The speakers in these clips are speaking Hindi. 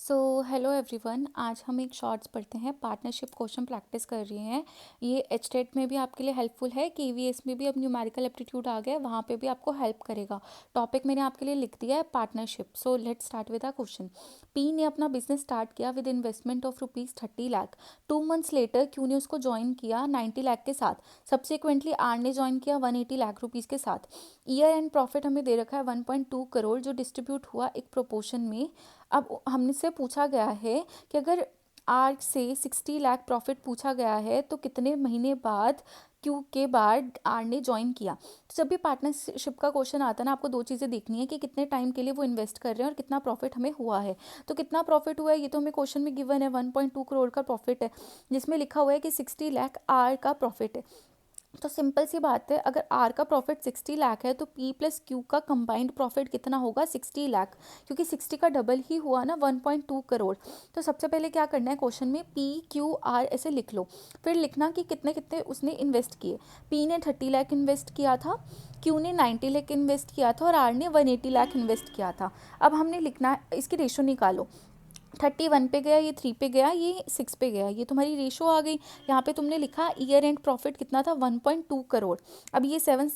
सो हेलो एवरीवन, आज हम एक शॉर्ट्स पढ़ते हैं। पार्टनरशिप क्वेश्चन प्रैक्टिस कर रहे हैं। ये एचटेट में भी आपके लिए हेल्पफुल है, केवीएस में भी अब न्यूमेरिकल एप्टीट्यूड आ गया है, वहाँ पे भी आपको हेल्प करेगा। टॉपिक मैंने आपके लिए लिख दिया है partnership. So let's start with a question. P ने अपना बिजनेस स्टार्ट किया with investment of ₹30 lakh. 2 months later Q ने उसको ज्वाइन किया 90 लाख के साथ। सब्सिक्वेंटली आर ने ज्वाइन किया 180 लाख रुपीज़ के साथ। ईयर एंड प्रॉफिट हमें दे रखा है 1.2 करोड़, जो डिस्ट्रीब्यूट हुआ एक प्रोपोर्शन में। अब हमसे पूछा गया है कि अगर आर से 60 लाख प्रॉफिट पूछा गया है तो कितने महीने बाद क्यू के बाद आर ने ज्वाइन किया। तो जब भी पार्टनरशिप का क्वेश्चन आता है ना, आपको दो चीज़ें देखनी है कि कितने टाइम के लिए वो इन्वेस्ट कर रहे हैं और कितना प्रॉफिट हमें हुआ है। तो कितना प्रॉफिट हुआ है ये तो हमें क्वेश्चन में गिवन है, 1.2 करोड़ का प्रॉफिट है, जिसमें लिखा हुआ है कि 60 लाख आर का प्रॉफिट है। तो सिंपल सी बात है, अगर आर का प्रॉफिट 60 लाख है तो पी प्लस क्यू का कंबाइंड प्रॉफिट कितना होगा? 60 लाख, क्योंकि 60 का डबल ही हुआ ना, 1.2 करोड़। तो सबसे पहले क्या करना है, क्वेश्चन में पी क्यू आर ऐसे लिख लो, फिर लिखना कि कितने कितने उसने इन्वेस्ट किए। पी ने 30 लाख इन्वेस्ट किया था, क्यू ने 90 लाख इन्वेस्ट किया था और आर ने 180 लाख इन्वेस्ट किया था। अब हमने लिखना है, इसकी रेशो निकालो। 31 पे गया, ये 3 पे गया, ये 6 पे गया, ये तुम्हारी रेशो आ गई। यहाँ पे तुमने लिखा ईयर एंड प्रॉफिट कितना था? 1.2 करोड़। अब ये 7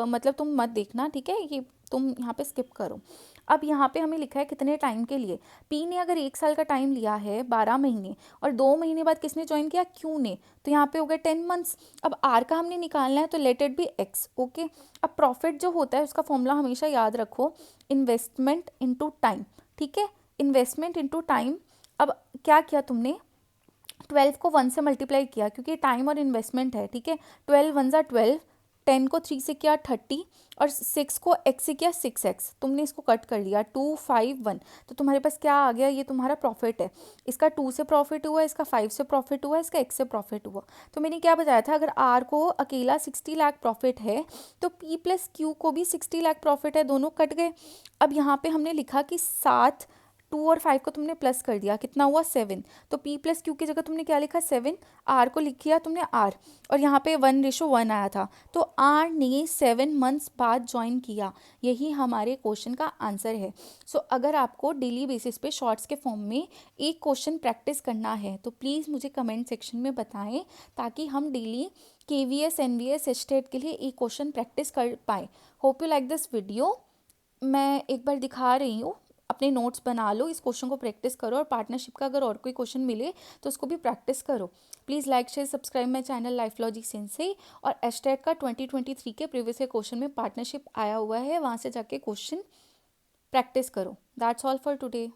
मतलब तुम मत देखना, ठीक है, ये तुम यहाँ पे स्किप करो। अब यहाँ पे हमें लिखा है कितने टाइम के लिए। पी ने अगर 1 साल का टाइम लिया है, 12 महीने, और 2 महीने बाद किसने ज्वाइन किया? क्यू ने, तो यहाँ पे हो गया 10 मंथ्स। अब आर का हमने निकालना है, तो let it be x. Okay, अब प्रॉफिट जो होता है उसका फॉर्मूला हमेशा याद रखो, इन्वेस्टमेंट इंटू टाइम। ठीक है, इन्वेस्टमेंट इनटू टाइम। अब क्या किया तुमने? 12 को 1 से मल्टीप्लाई किया, क्योंकि टाइम और इन्वेस्टमेंट है। ठीक है, 12 वन ज़ा 12, 10 को 3 से किया 30, और 6 को x से किया 6x। तुमने इसको कट कर लिया 251, तो तुम्हारे पास क्या आ गया? ये तुम्हारा प्रॉफिट है। इसका 2 से प्रॉफिट हुआ, इसका 5 से प्रॉफिट हुआ, इसका x से प्रॉफिट हुआ। तो मैंने क्या बताया था, अगर r को अकेला 60 लाख प्रॉफिट है तो p प्लस q को भी 60 लाख प्रॉफिट है, दोनों कट गए। अब यहाँ पे हमने लिखा कि 7, 2 और 5 को तुमने प्लस कर दिया, कितना हुआ? 7। तो p प्लस क्यू की जगह तुमने क्या लिखा? 7। r को लिख किया तुमने r, और यहाँ पे 1:1 आया था, तो r ने 7 मंथ्स बाद ज्वाइन किया। यही हमारे क्वेश्चन का आंसर है। सो अगर आपको डेली बेसिस पे शॉर्ट्स के फॉर्म में एक क्वेश्चन प्रैक्टिस करना है तो प्लीज़ मुझे कमेंट सेक्शन में बताएं, ताकि हम डेली केवीएस एनवीएस एचटेट के लिए एक क्वेश्चन प्रैक्टिस कर पाएँ। Hope you like this video. मैं एक बार दिखा रही हूँ, अपने नोट्स बना लो, इस क्वेश्चन को प्रैक्टिस करो, और पार्टनरशिप का अगर और कोई क्वेश्चन मिले तो उसको भी प्रैक्टिस करो। Please like share subscribe my channel life logic Sensei. और एचटेट का 2023 के प्रीवियस ईयर क्वेश्चन में पार्टनरशिप आया हुआ है, वहाँ से जाके क्वेश्चन प्रैक्टिस करो। That's all for today.